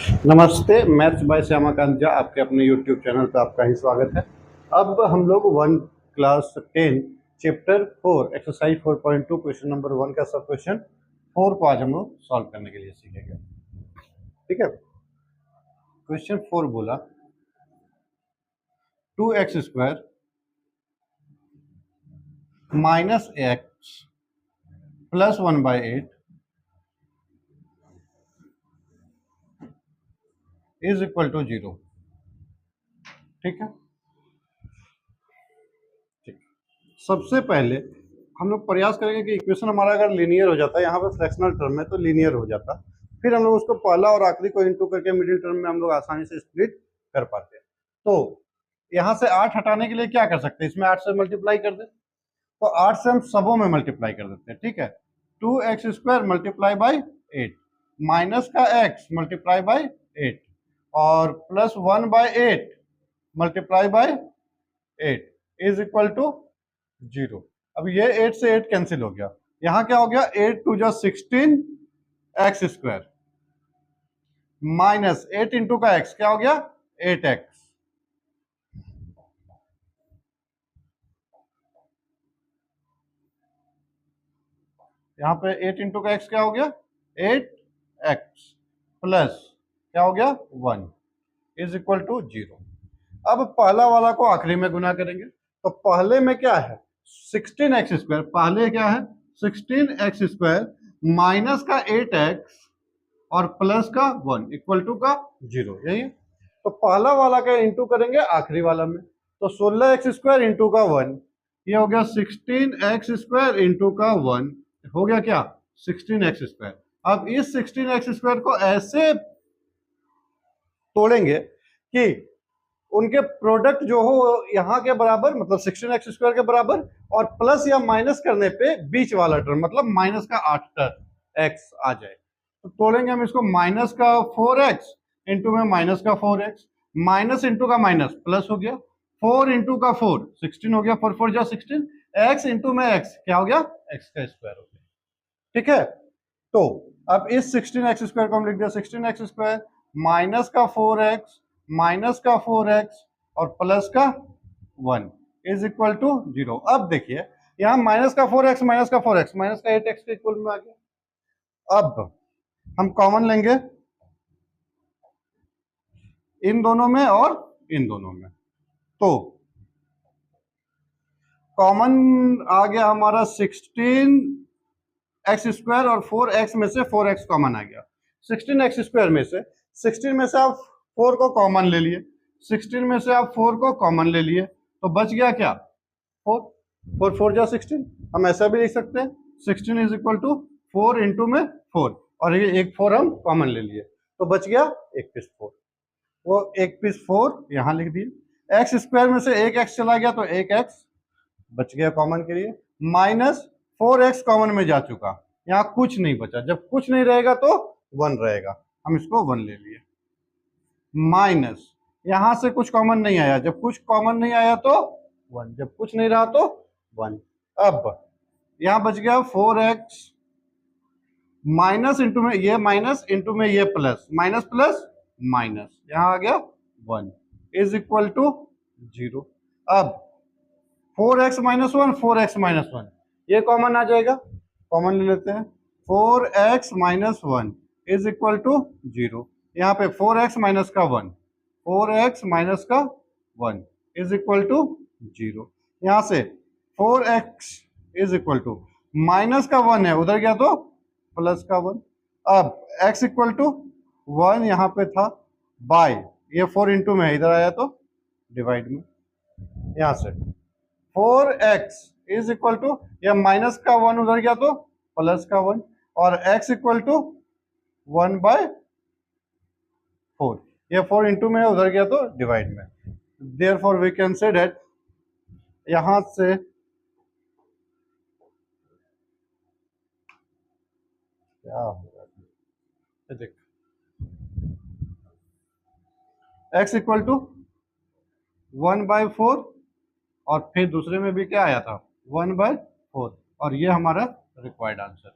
नमस्ते, maths by Shyamakant Jha आपके अपने यूट्यूब चैनल पर आपका ही स्वागत है। अब हम लोग class 10 chapter 4 exercise 4.2 question number 1 का सब क्वेश्चन 4 को आज हम लोग सॉल्व करने के लिए सीखेंगे। ठीक है, क्वेश्चन 4 बोला 2x² minus x plus 1/8 is equal to 0। ठीक है, ठीक। सबसे पहले हम लोग प्रयास करेंगे कि इक्वेशन हमारा अगर लीनियर हो जाता है, यहाँ पे फ्रैक्शनल टर्म है तो लीनियर हो जाता, फिर हम लोग उसको पहला और आखिरी को इंटू करके मिडिल टर्म में हम लोग आसानी से स्प्लिट कर पाते हैं। तो यहाँ से 8 हटाने के लिए क्या कर सकते हैं, इसमें 8 से मल्टीप्लाई कर दे, तो 8 से हम सबों में मल्टीप्लाई कर देते हैं। ठीक है, 2x² मल्टीप्लाई बाई 8 माइनस का x मल्टीप्लाई बाई 8 और plus 1/8 multiply by 8 is equal to 0। अब ये 8 से 8 कैंसिल हो गया, यहां क्या हो गया 8 2 जा 16x² माइनस 8 इंटू का x क्या हो गया 8x। यहां पे 8 इंटू का x क्या हो गया 8x प्लस क्या हो गया 1 इज इक्वल टू 0। अब पहला वाला को आखिरी में गुना करेंगे, तो पहले में क्या है 16x², पहले क्या है 16x² माइनस का 8x और प्लस का 1 इक्वल टू का 0, यही है। तो पहला वाला का इंटू करेंगे आखिरी वाला में, तो 16x² इंटू का 1 ये हो गया 16x² इंटू का 1 हो गया क्या 16x²। अब इस 16x² को ऐसे तोड़ेंगे कि उनके प्रोडक्ट जो हो यहाँ के बराबर, मतलब 16x² के बराबर, और प्लस या माइनस करने पे बीच वाला टर्म मतलब माइनस का 8 x आ जाए। तो तोड़ेंगे हम इसको, माइनस का 4x इंटू में माइनस का 4x, माइनस इंटू का माइनस प्लस हो गया, 4 इंटू का 4 16 हो गया, 4 4 जा 16, x इंटू में x क्या हो गया x का स्क्वायर हो गया। ठीक है, तो अब इस 16x² को हम लिख दिया 16x² माइनस का 4x माइनस का 4x और प्लस का 1 इज इक्वल टू 0। अब देखिए यहां माइनस का 4x माइनस का 4x माइनस का 8x के इक्वल में आ गया। अब हम कॉमन लेंगे इन दोनों में और इन दोनों में, तो कॉमन आ गया हमारा 16x² और 4x में से 4x कॉमन आ गया। 16x² में से 16 में से आप 4 को कॉमन ले लिए, 16 में से आप 4 को कॉमन ले लिए, तो बच गया क्या 4, 4 4 जा 16। हम ऐसा भी लिख सकते हैं 16 इज इक्वल टू 4 इंटू में 4 और ये एक 4 हम कॉमन ले लिए, तो बच गया एक पीस 4, वो एक पीस 4 यहां लिख दिए। x² में से एक x चला गया तो एक x बच गया कॉमन के लिए, माइनस 4x कॉमन में जा चुका, यहाँ कुछ नहीं बचा, जब कुछ नहीं रहेगा तो 1 रहेगा, हम इसको 1 ले लिए, माइनस यहां से कुछ कॉमन नहीं आया, जब कुछ कॉमन नहीं आया तो 1, जब कुछ नहीं रहा तो 1। अब यहां बच गया 4x माइनस इंटू में ये माइनस इंटू में ये प्लस, माइनस प्लस माइनस यहां आ गया 1 इज इक्वल टू 0। अब 4x माइनस 1 4x माइनस 1 ये कॉमन आ जाएगा, कॉमन ले लेते हैं, 4x minus 1 is equal to 0। यहाँ पे 4x माइनस का 1 4x माइनस का 1 इज इक्वल टू 0। यहाँ से 4x is equal to minus का 1 है उधर गया तो प्लस का 1, अब x इक्वल टू 1 यहाँ पे था बाय ये 4 इंटू में इधर आया तो डिवाइड में, यहाँ से 4x इज इक्वल टू या माइनस का 1 उधर गया तो प्लस का 1 और x इक्वल टू 1/4, ये 4 इंटू में उधर गया तो डिवाइड में, therefore we can say that यहां से क्या होगा देख x इक्वल टू 1/4 और फिर दूसरे में भी क्या आया था 1/4 और ये हमारा required answer.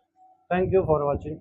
Thank you for watching.